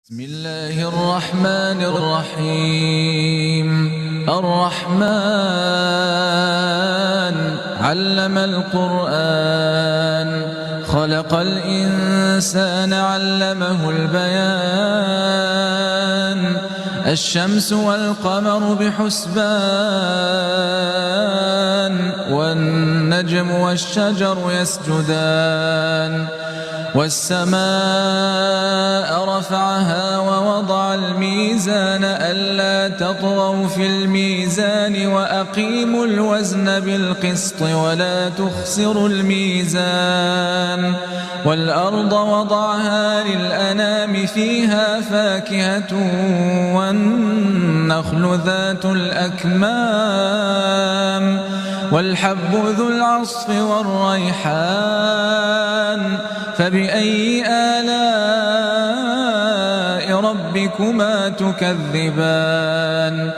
بسم الله الرحمن الرحيم. الرحمن علم القرآن، خلق الإنسان علمه البيان. الشمس والقمر بحسبان، والنجم والشجر يسجدان. والسماء رفعها ووضع الميزان ألا تطغوا في الميزان وأقيموا الوزن بالقسط ولا تخسروا الميزان. والأرض وضعها للأنام فيها فاكهة والنخل ذات الأكمام والحب ذو العصف والريحان. فبأي آلاء ربكما تكذبان؟